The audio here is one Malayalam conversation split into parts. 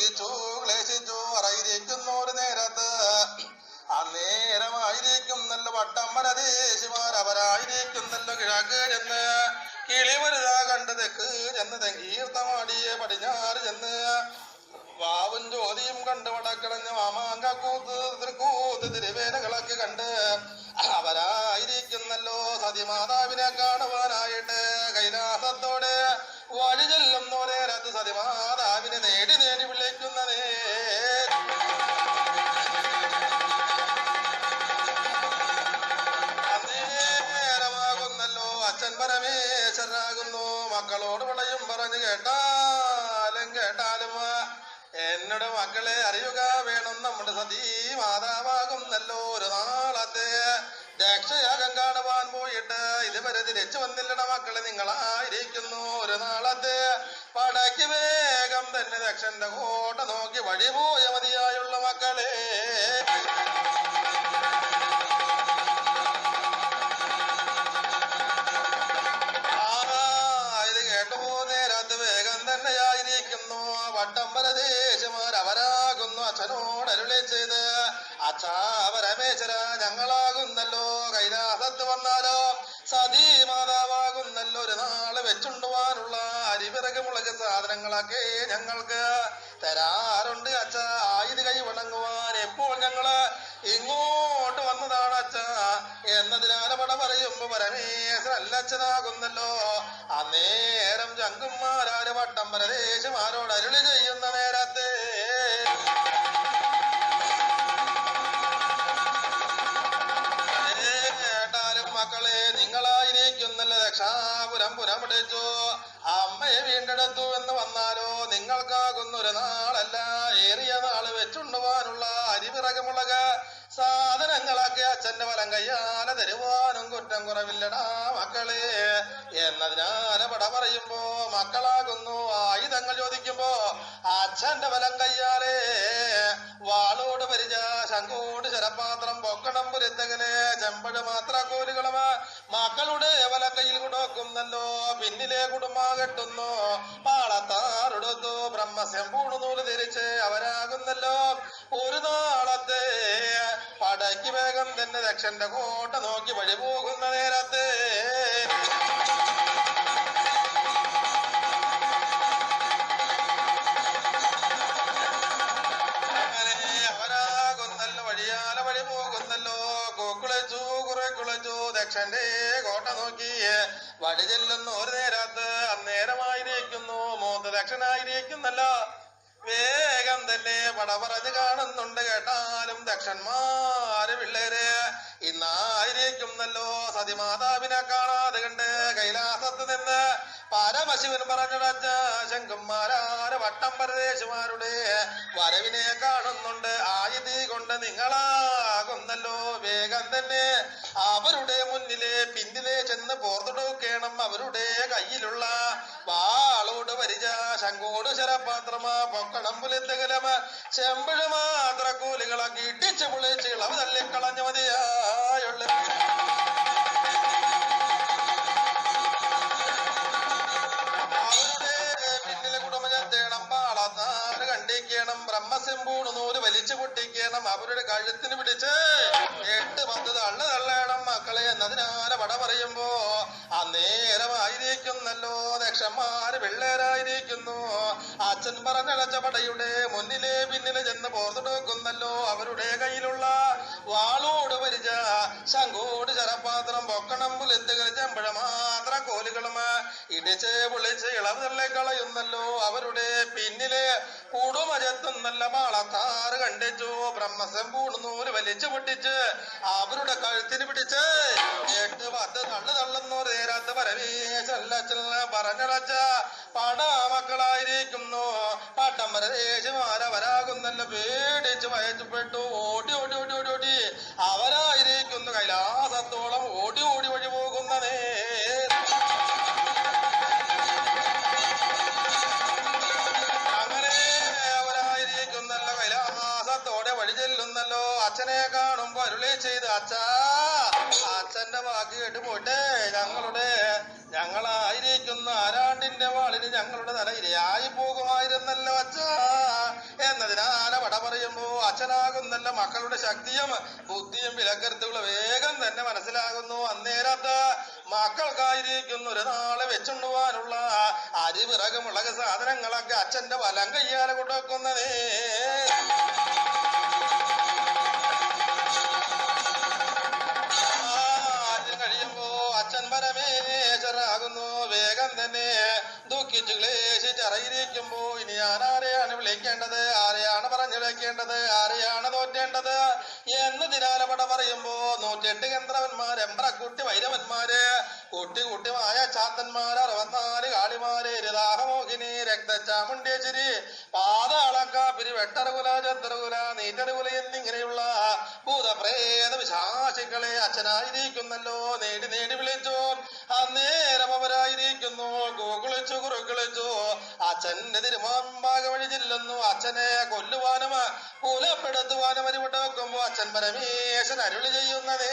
ദുഃഖിച്ചു ക്ലേശിച്ചു അറിയിരിക്കുന്നു ഒരു നേരത്ത് അന്നേരമായിരിക്കും നല്ല വട്ടമ്പരദേശിമാർ അവരായിരിക്കുന്നല്ലോ കിഴക്ക് ചെന്ന് കിളിവരുതാ കണ്ട് തെക്ക് ചെന്ന് തെങ്കീർത്തമാടിയെ പടിഞ്ഞാറ് ചെന്ന് വാവും ജ്യോതിയും കണ്ട് വടക്കളഞ്ഞ മാമാങ്കൂത്ത് തൃക്കൂത്ത് തിരുവേലകളൊക്കെ കണ്ട് അവരായിരിക്കുന്നല്ലോ സതിമാതാവിനെ കാണുവാനായിട്ട് കൈലാസത്തോടെ വഴി ചെല്ലുന്നോ നേരത്ത് സതിമാതാവിനെ നേടി നേടി വിളിക്കുന്നതേ അന്നേരമാകുന്നല്ലോ അച്ഛൻ പരമേശ്വരനാകുന്നു മക്കളോട് വിളയും പറഞ്ഞു കേട്ടാലും കേട്ടാലും എന്നോട് മക്കളെ അറിയുക വേണം നമ്മുടെ സതീ മാതാവാകുന്നല്ലോ ഒരു നാളത്തെ രക്ഷയാഗം കാണുവാൻ പോയിട്ട് ഇതുവരെ തിരിച്ചു വന്നില്ലട മക്കളെ നിങ്ങളായിരിക്കുന്നു ഒരു നാളത്തെ പടയ്ക്ക് വേഗം തന്നെ ദക്ഷന്റെ കോട്ട നോക്കി വഴി പോയ മതിയായുള്ള മക്കളെ ഇത് കേട്ടുപോ നേരത്ത് വേഗം തന്നെയായിരിക്കുന്നു വട്ടമ്പരദേശമാർ അവരാകുന്നു അച്ഛനോട് അരുളി ചെയ്ത് അച്ഛാ പരമേശ്വര ഞങ്ങളാകുന്നല്ലോ കൈലാസത്ത് വന്നാലോ സതീ മാതാവാകുന്നല്ലോ ഒരു നാള് വെച്ചുണ്ടുവാനുള്ള അരിവിറക് മുളക് സാധനങ്ങളൊക്കെ ഞങ്ങൾക്ക് തരാറുണ്ട് അച്ഛാ ആയുധ കൈ വണങ്ങുവാൻ എപ്പോൾ ഞങ്ങള് ഇങ്ങോട്ട് വന്നതാണ് അച്ഛാ എന്നതിനാല് പട പറയുമ്പോ പരമേശ്വരല്ല അച്ഛനാകുന്നല്ലോ അന്നേരം ചങ്കുമാരാര് വട്ടമ്പരദേശമാരോട് അരുളി ചെയ്യുന്ന നേരത്തെ കേട്ടാലും മക്കളെ നിങ്ങളായിരിക്കുന്നല്ലോ രക്ഷാപുരം പുരമിടിച്ചു അമ്മയെ വീണ്ടെടുത്തു എന്ന് വന്നാലോ നിങ്ങൾക്കാകുന്ന ഒരു നാളല്ല ഏറിയ നാള് വെച്ചുണ്ടുവാനുള്ള അരിവിറക് മുളക് സാധനങ്ങളൊക്കെ അച്ഛന്റെ വലം കയ്യാല തരുവാനും കുറ്റം കുറവില്ലടാ മക്കളെ എന്നതിനാല പട പറയുമ്പോ മക്കളാകുന്നു ആയുധങ്ങൾ ചോദിക്കുമ്പോ അച്ഛന്റെ വലം കയ്യാലേ വാളോട് പരിച ശംഖോട് ശരപാത്രം പൊക്കണം പുരത്തകന് ചെമ്പഴ് മാത്ര കോലുകളും മക്കളുടെ വലം കയ്യിൽ കൊടുക്കുന്നല്ലോ പിന്നിലെ കുടുംബ കെട്ടുന്നു പാളത്താറെടുത്തു ബ്രഹ്മശംപൂണ് നൂല് തിരിച്ച് അവരാകുന്നല്ലോ ഒരു നാളത്തെ പടയ്ക്ക് വേഗം തന്നെ ദക്ഷന്റെ കോട്ട നോക്കി വഴി പോകുന്ന നേരത്തെ അവരാകുന്നല്ലോ വഴിയാല വഴി പോകുന്നല്ലോ കുളിച്ചു കുറെ കുളിച്ചു ദക്ഷന്റെ കോട്ട നോക്കി വഴി ചെല്ലുന്ന ഒരു നേരത്ത് അന്നേരമായിരിക്കുന്നു മൂന്ന് ദക്ഷനായിരിക്കുന്നല്ലോ വേഗം തന്നെ പട പറഞ്ഞു കാണുന്നുണ്ട് കേട്ടാലും ദക്ഷന്മാര് പിള്ളേര് ഇന്നായിരിക്കുന്നല്ലോ സതിമാതാവിനെ കാണാതെ കണ്ട് കൈലാസത്ത് നിന്ന് പരമശിവൻ പറഞ്ഞടച്ച ശങ്കുമാരാര് വട്ടമ്പരദേശമാരുടെ വരവിനെ കാണുന്നുണ്ട് ആയുധി കൊണ്ട് നിങ്ങളാകുന്നല്ലോ വേഗം തന്നെ അവരുടെ മുന്നിലെ പിന്നിലെ ചെന്ന് പോർത്തുടൂക്കേണം അവരുടെ കയ്യിലുള്ള വാളോട് പരിച ശങ്കോട് ശരപാത്രമാ പൊക്കണം പുലത്തുകലമ ചെമ്പഴ് മാത്ര കൂലികളാക്കി ഇട്ടിച്ച് പൊളിച്ച് ഇളവ് തള്ളിക്കളഞ്ഞ മതിയായുള്ള ബ്രഹ്മശംപൂണ് നൂല് വലിച്ചു പൊട്ടിക്കണം അവരുടെ കഴുത്തിന് പിടിച്ച് 8-10 തള്ളു തള്ളണം മക്കളെ എന്നതിനാല പട പറയുമ്പോ അന്നേരമായിരിക്കുന്നല്ലോ ദക്ഷന്മാര് പിള്ളേരായിരിക്കുന്നു അച്ഛൻ പറഞ്ഞടച്ച പടയുടെ മുന്നിലെ പിന്നിലെ ചെന്ന് പോർത്തുടോക്കുന്നല്ലോ അവരുടെ കയ്യിലുള്ള വാളോട് പരിച ശംഖോട് ശരപാത്രം പൊക്കണം പുലത്തുകൾ ചെമ്പഴ മാത്ര കോലുകളും ഇടിച്ച് പൊളിച്ച് ഇളവ് തള്ളിക്കളയുന്നല്ലോ അവരുടെ പിന്നിലെ കൂടുമജത്തുന്നല്ല മാളത്താറ് കണ്ടിച്ചു ബ്രഹ്മശംപൂണ് നൂല് വലിച്ചു പൊട്ടിച്ച് അവരുടെ കഴുത്തിന് പിടിച്ച് 8-10 തള്ളു തള്ളുന്നു നേരാത്ത പരമേശ്വരല്ല പറഞ്ഞടച്ച പട മക്കളായിരിക്കുന്നു പട്ടമ്പരദേശമാരവരാകുന്നല്ലോ പേടിച്ച് വയച്ചപ്പെട്ടു ഓടി ഓടി ഓടി ഓടി ഓടി അവരായിരിക്കുന്നു കൈലാസത്തോളം ഓടി ഓടി വഴി പോകുന്നതേ വഴി ചെല്ലുന്നല്ലോ അച്ഛനെ കാണുമ്പോ അരുളി ചെയ്ത് അച്ഛാ അച്ഛന്റെ വാക്ക് കേട്ട് പോട്ടെ ഞങ്ങളായിരിക്കും ആയിരിക്കുന്ന ആരാണ്ടിന്റെ വാളിന് ഞങ്ങളുടെ തലയിരയായി പോകുമായിരുന്നല്ലോ അച്ഛ എന്നതിനാല വട പറയുമ്പോ അച്ഛനാകുന്നല്ല മക്കളുടെ ശക്തിയും ബുദ്ധിയും വിലക്കരുത്തുകളും വേഗം തന്നെ മനസ്സിലാകുന്നു. അന്നേരത്ത് മക്കൾക്കായിരിക്കുന്ന ഒരു നാളെ വെച്ചുണ്ടുവാനുള്ള അരി വിറക് മുളക് സാധനങ്ങളൊക്കെ അച്ഛന്റെ വലം കയ്യാലെ കൊടുക്കുന്നതേ. കഴിയുമ്പോ അച്ഛൻ പരമേശ്വരാകുന്നു. വേഗം തന്നെ ദുഃഖിച്ചു ക്ലേശിച്ചറിയിരിക്കുമ്പോ ഇനി ഞാൻ ആരെയാണ് വിളിക്കേണ്ടത്, ആരെയാണ് പറഞ്ഞു വെക്കേണ്ടത്, ആരെയാണ് തോറ്റേണ്ടത് എന്നതിനാല പട പറയുമ്പോ 108 ഗന്ധർവന്മാര്, എമ്പ്രക്കുട്ടി വൈരവന്മാര്, കുട്ടി കുട്ടിമായ ചാത്തന്മാര്, 64 കാളിമാര്, രഥാഹമോഹിനി, രക്തചാമുണ്ടേശ്വരി, പാതാളക്കാപ്പിരി, വെട്ടറുകുല, ചത്തറുകുല, നീറ്ററുകുല എന്നിങ്ങനെയുള്ള ഭൂതപ്രേത വിശാസികളെ അച്ഛനായിരിക്കുന്നല്ലോ നേടി നേടി വിളിച്ചു. അന്നേരം അവരായിരിക്കുന്നു കൂകുളിച്ചു കുറുക്കിളിച്ചു അച്ഛന്റെ തിരുമാമ്പാക വഴി ചെല്ലുന്നു. അച്ഛനെ കൊല്ലുവാനും കുലപ്പെടുത്തുവാനും അരിവിട്ട് വെക്കുമ്പോ അച്ഛൻ പരമേശ്വരൻ അരുളി ചെയ്യുന്നതേ.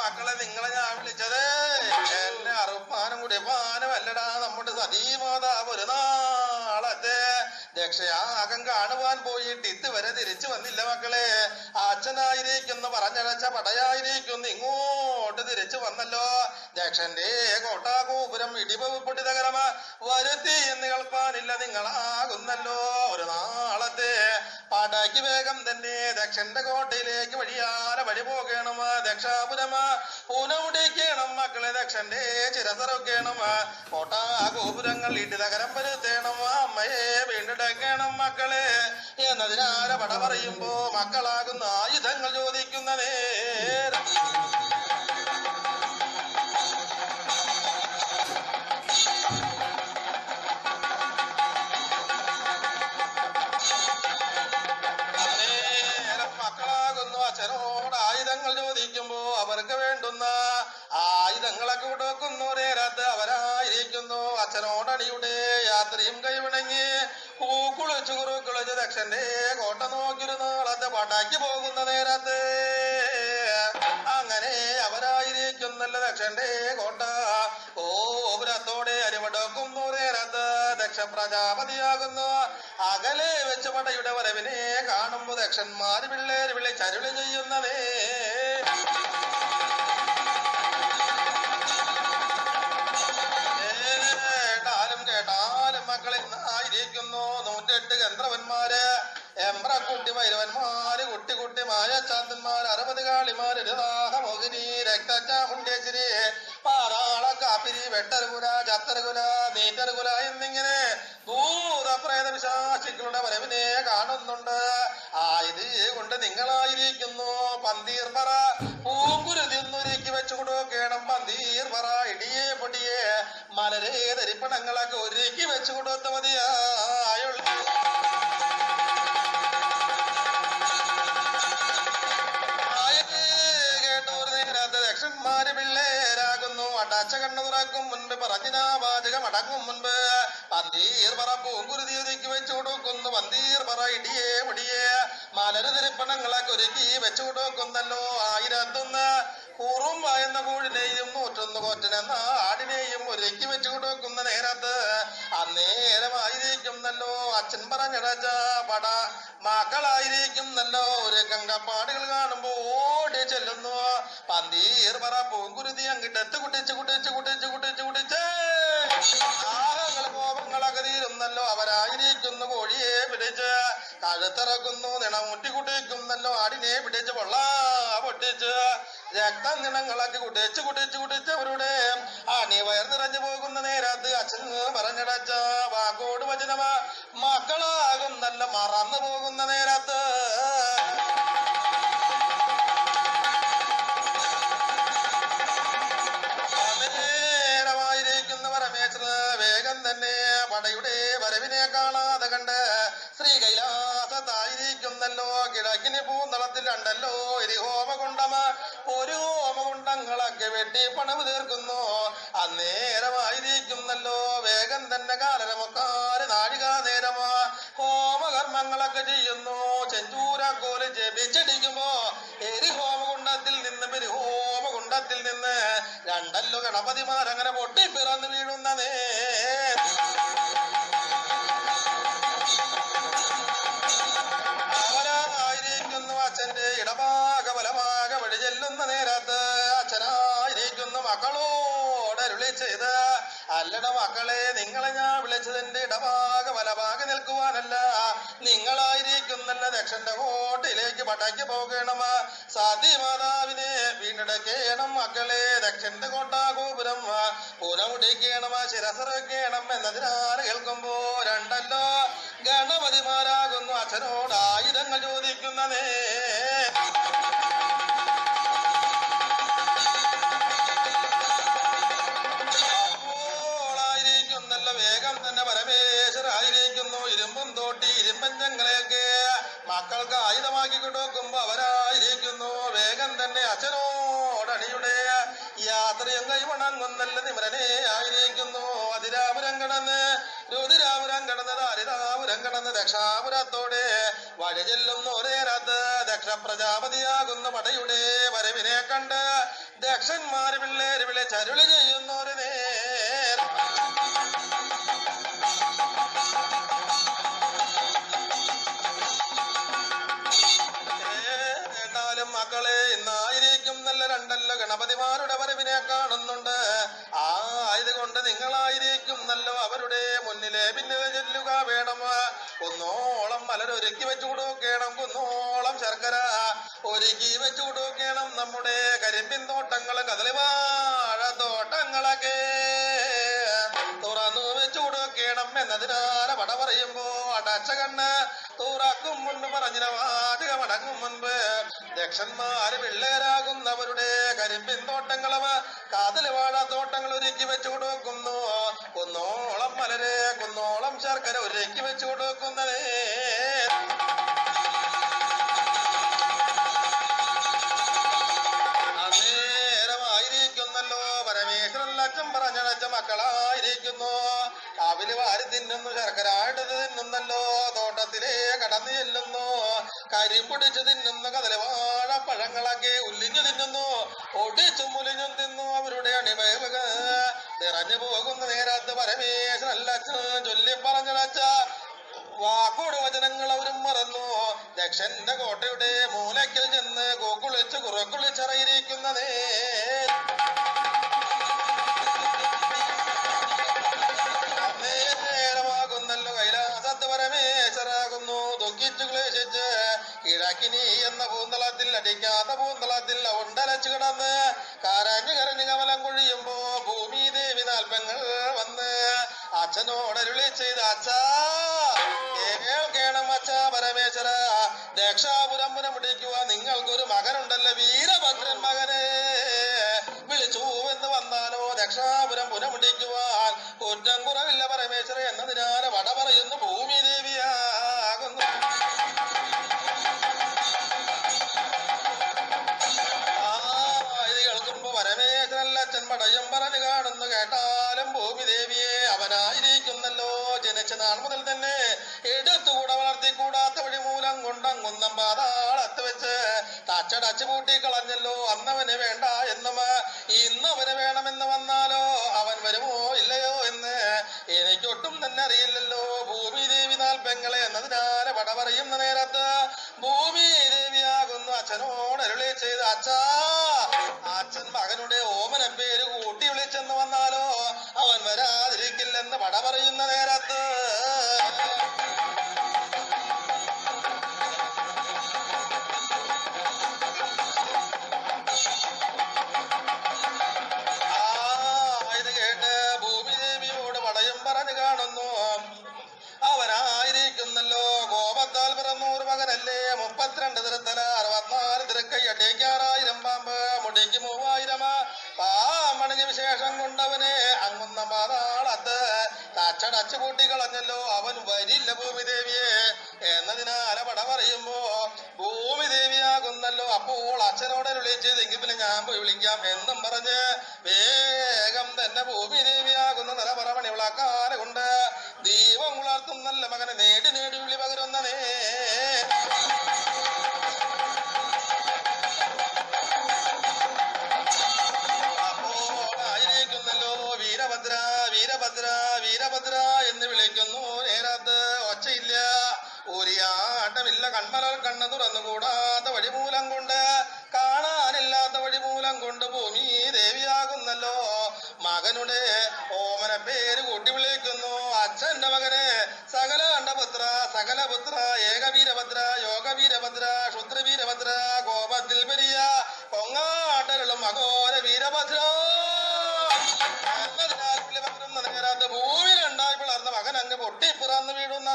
മക്കളെ, നിങ്ങളെ ഞാൻ വിളിച്ചത് എന്നെ അറുപ്പാനും കുടിപ്പാനും അല്ലടാ. നമ്മുടെ സതീമാതാവ് ഒരു നാളത്തെ ദക്ഷയാഗം കാണുവാൻ പോയിട്ട് ഇതുവരെ തിരിച്ചു വന്നില്ല മക്കളെ. അച്ഛനായിരിക്കുന്നു പറഞ്ഞടച്ച പടയായിരിക്കുന്നു ഇങ്ങോട്ട് തിരിച്ചു വന്നല്ലോ. ദക്ഷന്റെ കോട്ടാഗോപുരം ഇടിപൊടി തകരമ വരുത്തി എന്ന് കേൾപ്പാനില്ല നിങ്ങളാകുന്നല്ലോ. ഒരു നാളത്തെ പടയ്ക്ക് വേഗം തന്നെ ദക്ഷന്റെ കോട്ടയിലേക്ക് വഴിയാലെ വഴി പോകണം. ദക്ഷാപുരം പൂനമുടിക്കണം മക്കളെ, ദക്ഷന്റെ ചിരസറൊക്കെണം. കോട്ടാഗോപുരങ്ങൾ ഇടിതകരം വരുത്തേണം, അമ്മയെ വീണ്ടെടുക്കണം മക്കളെ എന്നതിനാല പട പറയുമ്പോ മക്കളാകുന്ന ആയുധങ്ങൾ ചോദിക്കുന്ന നേരം മക്കളാകുന്നു അച്ഛനോട് ആയുധങ്ങൾ ചോദിക്കുമ്പോ അവർക്ക് വേണ്ടുന്ന ആയുധങ്ങളൊക്കെ കൊടുക്കുന്നു. നേരത്ത് അവരായിരിക്കുന്നു അച്ഛനോടണിയുടെ യാത്രയും കൈവിണങ്ങി കുളിച്ചു കുറുക്കുളിച്ച് ദക്ഷന്റെ കോട്ട നോക്കിയൊരു നാളത്തെ പട്ടാക്കി പോകുന്ന നേരത്ത് അങ്ങനെ അവരായിരിക്കുന്നല്ല ദക്ഷന്റെ കോട്ട ഗോപുരത്തോടെ അരിവടക്കുന്നു. നേരത്ത് ദക്ഷ പ്രജാപതിയാകുന്നു. അകലെ വെച്ച് പടയുടെ വരവിനെ കാണുമ്പോ ദക്ഷന്മാര് പിള്ളേര് വിളിച്ചരുളി ചെയ്യുന്നതേ. കേട്ടാലും മക്കളിൽ നിന്നായിരിക്കുന്നു 108 ഗന്ധർവന്മാര്, എമ്പ്രക്കുട്ടി വൈരവന്മാര്, കുട്ടി കുട്ടിമായ ചാന്തന്മാര്, 60 കാളിമാര്, രഥാഹമോഹിനി, രക്തചാമുണ്ടേശ്വരി, പാതാളക്കാപ്പിരി, വെട്ടറുകുല, ചത്തറുകുല, നീറ്ററുകുല എന്നിങ്ങനെ ഭൂതപ്രേത വിശാസികളുടെ വരവിനെ കാണുന്നുണ്ട്. ഇത് കൊണ്ട് നിങ്ങളായിരിക്കുന്നു പന്തീർപറ പൂങ്കുരുതിന്നൊരുക്കി വെച്ചു കൊടുക്കണം. പന്തീർപറ ഇടിയെ പൊടിയെ മലരേ ധരിപ്പണങ്ങളൊക്കെ ഒരുക്കി വെച്ചു കൊടുത്ത മതിയായുള്ള ദക്ഷന്മാര് പിള്ളേരാകുന്നു. അടച്ച കണ്ണു തുറക്കും മുൻപ് പറഞ്ഞിനാ വാചകം അടങ്ങും മുൻപ് പന്തീർപറ പൂങ്കുരുതി ഒരുക്കി വെച്ചു കൊടുക്കുന്നു. പന്തീർപറ ഇടിയെ പൊടിയെ മലര് തിരുപ്പണങ്ങളൊക്കെ ഒരുക്കി വെച്ചു കൊടുക്കുന്നല്ലോ. 1001 കുറുമ്പ എന്ന കൂഴിനെയും 101 കൊറ്റനെന്ന ആടിനെയും ഒരുക്കി വെച്ചു കൊടുക്കുന്ന നേരത്ത് അന്നേരമായിരിക്കുന്നല്ലോ അച്ഛൻ പറഞ്ഞടച്ച പട മക്കളായിരിക്കുന്നല്ലോ. ഒരു കങ്കപ്പാടുകൾ കാണുമ്പോ ഓടി ചെല്ലുന്നു. പന്തീർപറ പൂങ്കുരുതി അങ്ങിട്ടെത്ത് കുട്ടിച്ച് കുട്ടിച്ച് കുട്ടിച്ച് കുട്ടിച്ച് കുട്ടിച്ച് ആഹങ്ങൾ കോപങ്ങളൊക്കെ തീരുന്നല്ലോ. അവരായിരിക്കുന്നു കോഴിയെ പിടിച്ച് കഴുത്തിറക്കുന്നു. നിണമുറ്റി കുട്ടിക്കുന്നല്ലോ. ആടിനെ പിടിച്ച് പൊള്ളാ പൊട്ടിച്ച് രക്തം നിണങ്ങളൊക്കെ കുട്ടിച്ച് കുട്ടിച്ച് കുട്ടിച്ചവരുടെ അണി വയർ നിറഞ്ഞു പോകുന്ന നേരത്ത് അച്ഛൻ പറഞ്ഞടച്ച വാക്കോട് വചനമ മക്കളാകുന്നല്ല മറന്നു പോകുന്ന നേരത്ത് വേഗം തന്നെ പടയുടെ വരവിനെ കാണാതെ കണ്ട് ശ്രീ കൈലാസത്തായിരിക്കുന്നല്ലോ. കിഴക്കിന് പൂന്തളത്തിലുണ്ടല്ലോ ഹോമകുണ്ടമ. ഒരു ഹോമകുണ്ടങ്ങളൊക്കെ വെട്ടി പണവ് തീർക്കുന്നു. അന്നേരമായിരിക്കുന്നല്ലോ വേഗം തന്നെ കാലരമക്കാര് നാഴിക നേരമാ ഹോമകർമ്മങ്ങളൊക്കെ ചെയ്യുന്നു. ചെഞ്ചൂരാക്കോല് ജപിച്ചടിക്കുമ്പോ ഉദരത്തിൽ നിന്ന് രണ്ടല്ലോ ഗണപതിമാരങ്ങനെ പൊട്ടിപ്പിറന്ന് വീഴുന്നതേ. അവനായിരിക്കുന്നു അച്ഛന്റെ ഇടഭാഗ വലഭാഗ വഴി ചെല്ലുന്ന നേരത്ത് അച്ഛനായിരിക്കുന്നു മക്കളോട് അരുളി ചെയ്ത്, അല്ലട മക്കളെ, നിങ്ങളെ ഞാൻ വിളിച്ചതിന്റെ ഇടഭാഗ വലഭാഗ നിൽക്കുവാനല്ല, നിങ്ങളായിരിക്കുന്നല്ല ദക്ഷന്റെ കോട്ടയിലേക്ക് പടയ്ക്ക് പോകണം, സതിമാതാവിനെ വീണ്ടെടുക്കണം മക്കളെ. ദക്ഷന്റെ കോട്ടാഗോപുരം പുനമുടിക്കണം, ശിരസിറക്കണം എന്നതിനാൽ കേൾക്കുമ്പോ രണ്ടല്ലോ ഗണപതിമാരാകുന്നു അച്ഛനോട് ആയുധങ്ങൾ ചോദിക്കുന്നതേ. വേഗം തന്നെ പരമേശ്വരായിരിക്കുന്നു ഇരുമ്പും തോട്ടി ഇരുമ്പഞ്ചങ്ങളെയൊക്കെ മക്കൾക്ക് ആയുധമാക്കി കൊടുക്കുമ്പോ അവരായിരിക്കുന്നു വേഗം തന്നെ അച്ഛനോടണിയുടെ യാത്രയും കൈവണങ്ങുന്നല്ല നിമരനെ ആയിരിക്കുന്നു. അതിരാപുരം കടന്ന് രുതിരാപുരം കടന്ന് ദാരിതാപുരം കടന്ന് ദക്ഷാപുരത്തോടെ വഴി ചെല്ലുന്ന ഒരേരത്ത് ദക്ഷ പ്രജാപതിയാകുന്ന പടയുടെ വരവിനെ കണ്ട് ദക്ഷന്മാര് പിള്ളേര് വിളിച്ചരുളി ചെയ്യുന്ന ഒരു നേരം. മക്കളെ, ഇന്നായിരിക്കും നല്ല രണ്ടല്ലോ ഗണപതിമാരുടെ വരവിനെ കാണുന്നുണ്ട്. ആ ആയതുകൊണ്ട് നിങ്ങളായിരിക്കും നല്ലോ അവരുടെ മുന്നിലെ പിന്നിലെ ചെല്ലുക വേണം. കുന്നോളം മലരൊരുക്കി വെച്ചു കൊടുക്കണം, കുന്നോളം ശർക്കര ഒരുക്കി വെച്ചു കൊടുക്കണം. നമ്മുടെ കരിമ്പിൻ തോട്ടങ്ങള് കദളിവാഴ തോട്ടങ്ങളൊക്കെ തുറന്നു വെച്ചു കൊടുക്കണം എന്നതിനാല പട പറയുമ്പോ അടച്ച കണ്ണ് തുറക്കും മുൻപ് പറഞ്ഞിന വാചകം അടങ്ങും മുൻപ് ദക്ഷന്മാര് പിള്ളേരാകുന്നവരുടെ കരിമ്പിൻ തോട്ടങ്ങളും കാതലുവാഴ തോട്ടങ്ങൾ ഒരുക്കി വെച്ചു കൊടുക്കുന്നു. കുന്നോളം മലരെ കുന്നോളം ശർക്കര ഒരുക്കി വെച്ചു കൊടുക്കുന്നതേ. അന്നേരമായിരിക്കുന്നല്ലോ പരമേശ്വരൻ ലക്ഷം പറഞ്ഞടച്ച മക്കളായിരിക്കുന്നു. കാവില് വാരി തിന്നുന്നു, ശർക്കരായിട്ട് തിന്നുന്നല്ലോ, തോട്ടത്തിലേ കടന്നു ചെല്ലുന്നു, കരിമ്പൊടിച്ച് തിന്നുന്നു, കദളിവാഴ പഴങ്ങളൊക്കെ ഉല്ലിഞ്ഞു തിന്നുന്നു, ഒടിച്ചും മുലിഞ്ഞും തിന്നു. അവരുടെ അണിമക നിറഞ്ഞു പോകുന്ന നേരത്ത് പരമേശ്വരൻ ലക്ഷം ചൊല്ലി പറഞ്ഞടച്ച വാക്കോട് വചനങ്ങൾ അവരും മറന്നു. ദക്ഷന്റെ കോട്ടയുടെ മൂലയ്ക്കൽ ചെന്ന് കുളിച്ച് കുറക്കുളിച്ചറിയിരിക്കുന്നതേ. നേരമാകുന്നല്ലോ കൈലാസത്ത് പരമേശ്വരാകുന്നു ദുഃഖിച്ചു ക്ലേശിച്ച് കിഴക്കിനി എന്ന പൂന്തളത്തിൽ അടിക്കാത്ത പൂന്തളത്തിൽ ഉണ്ടലച്ചു കിടന്ന് കരഞ്ഞു കരഞ്ഞു കമലം കൊഴിയുമ്പോ ഭൂമി ദേവി നാൽപ്പങ്ങൾ വന്ന് അച്ഛനോടരുളി ചെയ്ത അച്ഛാ കേൾക്കണം അച്ഛാ പരമേശ്വര, ദക്ഷാപുരം പുനമുടിക്കുക നിങ്ങൾക്കൊരു മകനുണ്ടല്ലോ വീരഭദ്രൻ മകനെ വിളിച്ചു എന്ന് വന്നാലോ ദക്ഷാപുരം പുനമുടിക്കുവാൻ കുറ്റം കുറവില്ല പരമേശ്വര എന്നതിനാല് വട പറയുന്നു ഭൂമി ദേവിയാകുന്നു. ഇത് കേൾക്കുമ്പോ പരമേശ്വരൻ അച്ഛൻ പടയും പറഞ്ഞു കാണുന്നു. കേട്ടാലും ഭൂമി ദേവിയെ അവനായിരിക്കുന്നല്ലോ ജനിച്ച നാൾ മുതൽ തന്നെ എടുത്തുകൂടെ വളർത്തിക്കൂടാത്ത വഴി മൂലം കൊണ്ടങ്ങുന്നം പാതാളത്ത് വെച്ച് തച്ചടച്ചു പൂട്ടി കളഞ്ഞല്ലോ. അന്നവന് വേണ്ട എന്നും ഇന്നവന് വേണമെന്ന് വന്നാലോ അവൻ വരുമോ ഇല്ലയോ എന്ന് എനിക്കൊട്ടും തന്നെ അറിയില്ലല്ലോ. ഭൂമി ദേവി നാൽപ്പെങ്ങളെ എന്നതിനാല് പട പറയുന്ന നേരത്ത് ഭൂമി ദേവിയാകുന്നു അച്ഛനോട് അരുളി ചെയ്ത് അച്ഛാ, അച്ഛൻ മകനുടെ ഓമന പേര് കൂട്ടി വിളിച്ചെന്ന് വന്നാലോ അവൻ വരാതിരിക്കില്ലെന്ന് പട പറയുന്ന നേരത്ത് ഇത് കേട്ട് ഭൂമി ദേവിയോട് പടയും പറഞ്ഞു കാണുന്നു. അവനായിരിക്കുന്നല്ലോ കോപത്താൽ പിറന്നൂറ് മകനല്ലേ, 32 തിരുത്തല 64 തിരുക്കൈ അടേക്കാറായിരം പാമ്പ് മുടിക്ക് 3000 പാമണിഞ്ഞ വിശേഷം കൊണ്ടവനെ അങ്ങുന്ന പാതാളത്ത് തച്ചടച്ചു പൂട്ടി കളഞ്ഞല്ലോ. അവൻ വരില്ല ഭൂമി ദേവിയെ എന്നതിനാല പട പറയുമ്പോ ഭൂമി ദേവിയാകുന്നല്ലോ. അപ്പോൾ അച്ഛനോട് വിളിച്ചതെങ്കിൽ പിന്നെ ഞാൻ പോയി വിളിക്കാം എന്നും പറഞ്ഞ് വേഗം തന്നെ ഭൂമി ദേവിയാകുന്ന നിലപറമണി വിളക്കാല കൊണ്ട് ദീപം ഉളർത്തുന്നല്ല മകനെ നേടി നേടി വിളി പകരുന്നതേ. കാരണമില്ല കൺമലർ കണ്ണു തുറന്നുകൂടാത്ത വഴിമൂലം കൊണ്ട് കാണാനില്ലാത്ത വഴിമൂലം കൊണ്ട് ഭൂമി ദേവിയാകുന്നല്ലോ. മകനുടെ ഓമന പേര് കൂട്ടി വിളിക്കുന്നു അച്ഛന്റെ മകനെ സകലകണ്ഠപുത്ര സകലപുത്ര ഏകവീരഭദ്ര യോഗവീരഭദ്ര ക്ഷുദ്രവീരഭദ്ര കോപത്തിൽ പെരിയ കൊങ്ങാട്ടരുളും അഘോര വീരഭദ്ര നേരത്ത് ഭൂമി രണ്ടായി പിളർന്ന മകൻ അങ്ങ് പൊട്ടിപ്പിറന്ന് വീഴുന്ന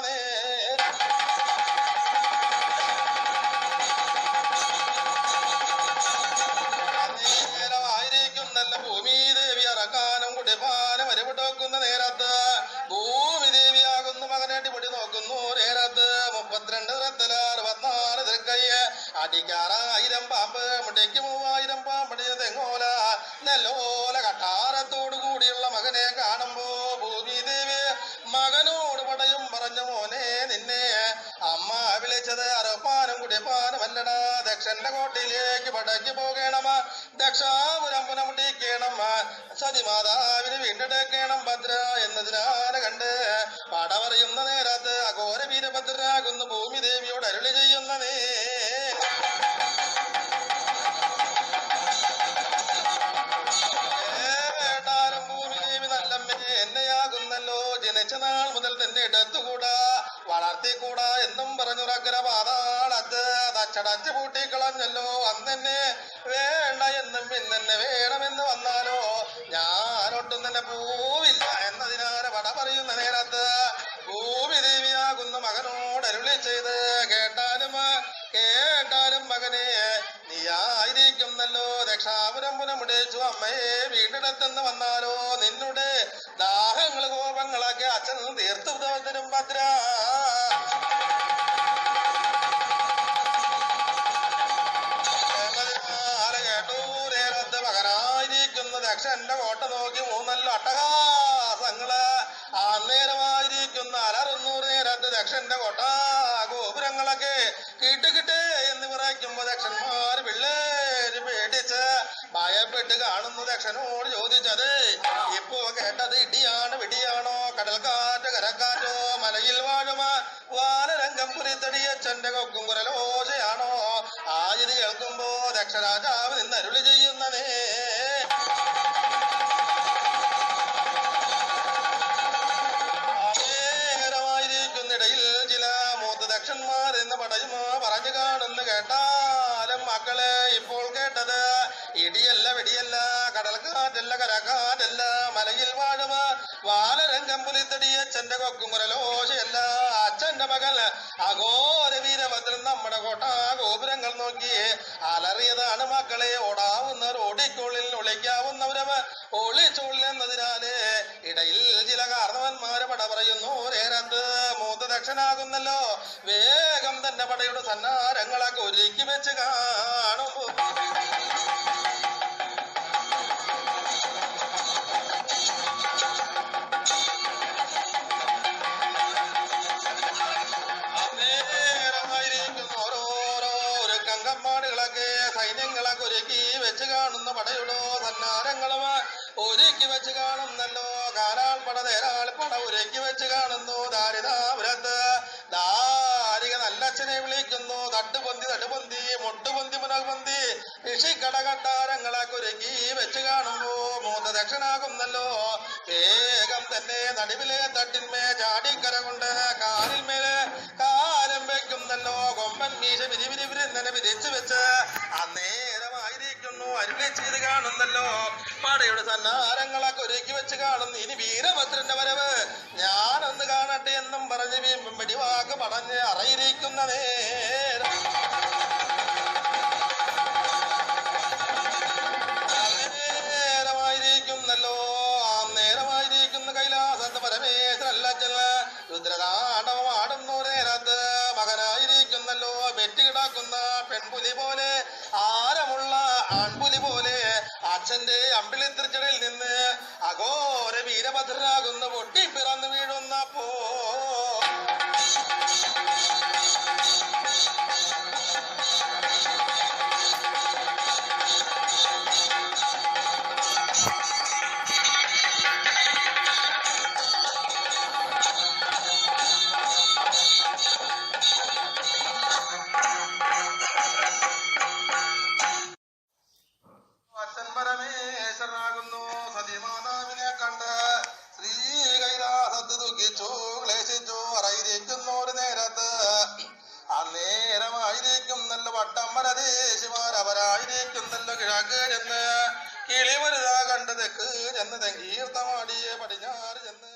നേരമായിരിക്കും നല്ല ഭൂമി ദേവി ഇറക്കാനും കുടിപ്പാനും അരിവിട്ടോക്കുന്ന നേരത്ത് ഭൂമി ദേവിയാകുന്നു മകനേട്ടി പൊടി നോക്കുന്നു നേരത്ത് 32 റത്തല 64 തൃക്കയ്യ അടിക്കാറായിരം പാമ്പ് മുട്ടയ്ക്ക് 3000 പാമ്പടിയ തെങ്ങോല നെല്ലോല കട്ടാരത്തോടു കൂടിയുള്ള മകനെ കാണുമ്പോ ഭൂമി ദേവി മകനോട് പടയും പറഞ്ഞു മോനെ നിന്നെ അമ്മ വിളിച്ചത് അറുപ്പാനും കുടിപ്പാനും അല്ലടാ ദക്ഷന്റെ കോട്ടയിലേക്ക് പടയ്ക്ക് പോകേണമ ദക്ഷാപുരം പുനമുട്ടിക്കണം സതിമാതാവിന് വീണ്ടെടുക്കണം ഭദ്ര എന്നതിനാണ് കണ്ട് പട പറയുന്ന നേരത്ത് അഘോര വീരഭദ്രനാകുന്നു ഭൂമി ദേവിയോട് അരുളി ചെയ്യുന്നതേ. ഭൂമി ദേവി നല്ലമ്മേ എന്നെയാകുന്നല്ലോ ജനിച്ച നാൾ മുതൽ തന്നെ എടുത്തുകൂടാ വളർത്തിക്കൂടാ എന്നും പറഞ്ഞുറഗ്രപാതാളത്ത് തച്ചടച്ച് പൂട്ടിക്കളഞ്ഞല്ലോ. അന്നെന്നെ വേണ്ട എന്നും ഇന്നെന്നെ വേണമെന്ന് വന്നാലോ ഞാനൊട്ടും തന്നെ പോവില്ല എന്നതിനാണ് പട പറയുന്ന നേരത്ത് ഭൂമി ദേവിയാകുന്ന മകനോട് അരുളി ചെയ്ത് കേട്ടാലും മകനെ നീയായിരിക്കുന്നല്ലോ ദക്ഷാപുരം പുനമുടേച്ചു അമ്മയെ വീണ്ടെടുത്തെന്ന് വന്നാലോ നിന്നുടെ ദാഹങ്ങൾ കോപങ്ങളൊക്കെ അച്ഛൻ തീർത്തു തരും ഭദ്ര. കേട്ടു നേരത്ത് മകനായിരിക്കുന്ന ദക്ഷന്റെ കോട്ട നോക്കി 3 അട്ടഹാസങ്ങള് അന്നേരമായിരിക്കുന്ന അലറുന്നു നേരത്ത് ദക്ഷന്റെ കോട്ട ഗോപുരങ്ങളൊക്കെ കിട്ടുകിട്ടേ എന്ന് പറയ്ക്കുമ്പോ ദക്ഷന്മാര് പിള്ളേര് പേടിച്ച് ഭയപ്പെട്ട് കാണുന്നു. ദക്ഷനോട് ചോദിച്ചത് ഇപ്പോ കേട്ടത് ഇടിയാണ് വിടിയാണോ കടൽക്കാറ്റ് കരക്കാറ്റോ മലയിൽ വാഴുമ വാനരംഗം പുരിത്തടിയച്ഛന്റെ കൊക്കും കുരലോശയാണോ ആയത് കേൾക്കുമ്പോ ദക്ഷരാജാവ് നിന്ന് അരുളി ചെയ്യുന്നതേ. നേരമായിരിക്കുന്നിടയിൽ ചില മൂത്ത ദക്ഷന്മാർ എന്ന് പടയുമോ പറഞ്ഞു കാണുന്നു കേട്ടാലും മക്കളെ ഇപ്പോൾ കേട്ടത് ഇടിയല്ല വെടിയല്ല കടൽക്കാറ്റല്ല കരക്കാറ്റല്ല മലയിൽ വാഴുമ വാലരംഗം പുലിത്തടിയച്ഛന്റെ കൊക്കും കുരലോശയല്ല അച്ഛന്റെ മകൻ അഘോര വീരഭദ്രൻ നമ്മുടെ കോട്ട ഗോപുരങ്ങൾ നോക്കി അലറിയതാണ് മക്കളെ. ഓടാവുന്നവർ ഓടിക്കൊള്ളിൽ ഒളിക്കാവുന്നവരവ ഒളിച്ചോളിൽ എന്നതിനാല് ഇടയിൽ ചില കാരണവന്മാര് പട പറയുന്നു നേരത്ത് മൂത്ത ദക്ഷനാകുന്നല്ലോ വേഗം തന്നെ പടയുടെ സന്നാരങ്ങളൊക്കെ ഒരുക്കി വെച്ച് കാണുമ്പോ കങ്കമ്പാടുകളൊക്കെ സൈന്യങ്ങളൊക്കെ ഒരുക്കി വെച്ച് കാണുന്ന പടയുടെ സന്നാരങ്ങളും ഒരുക്കി വെച്ച് കാണുന്നല്ലോ. കാലാൾ പട നേരാൾ പട ഒരുക്കി വെച്ച് കാണുന്നു. ദാരിതാപുരത്ത് ദാരിക നല്ലച്ഛനെ വിളിക്കുന്നു. തട്ടുപൊന്തി മുട്ടുപൊന്തി മുനൽപൊന്തി ഋഷിക്കടകട്ടാരങ്ങളൊക്കെ ഒരുക്കി വെച്ച് കാണുമ്പോ മൂത്ത ദക്ഷനാകുന്നല്ലോ വേഗം തന്നെ നടുവിലെ തട്ടിന്മേ ചാടിക്കര കൊണ്ട് കാലിന്മേലെ കാലം വെക്കുന്നല്ലോ. കൊമ്പൻ മീശ വിരിവിരിവിരുന്നനെ വിരിച്ചു വെച്ച് അന്നേരമായിരിക്കുന്നു അരുളി ചെയ്ത് കാണുന്നല്ലോ പടയുടെ സന്നാരങ്ങളൊക്കെ ഒരുക്കി വെച്ച് കാണുന്നു. ഇനി വീരഭദ്രന്റെ വരവ് ഞാനൊന്ന് കാണട്ടെ എന്നും പറഞ്ഞ് വെടിവാക്ക് പടഞ്ഞ് അറയിരിക്കുന്ന നേരം നേരമായിരിക്കുന്നല്ലോ നേരമായിരിക്കുന്ന കൈലാസത്ത് പരമേശ്വരല്ലച്ചൻ രുദ്രതാണ്ഡവം ആടുന്നു നേരത്ത് മകനായിരിക്കുന്നല്ലോ വെട്ടിക്കിടക്കുന്ന പെൺപുലി പോലെ ആരമുള്ള ആൺപുലി പോലെ അച്ഛന്റെ അമ്പിളിത്തിരിച്ചടയിൽ നിന്ന് അഘോര വീരഭദ്രനാകുന്ന പൊട്ടിപ്പിറന്ന് വീഴുന്നപ്പോ ദുഃഖിച്ചു ക്ലേശിച്ചു അറിയിരിക്കുന്നു ഒരു നേരത്ത് അന്നേരമായിരിക്കും നല്ല വട്ടമ്മരദേശിമാർ അവരായിരിക്കുന്നല്ലോ കിഴക്ക് ചെന്ന് കിളിവരുതാ കണ്ട് തെക്ക് ചെന്ന് തെങ്കീർത്തമാടിയെ പടിഞ്ഞാറ് ചെന്ന്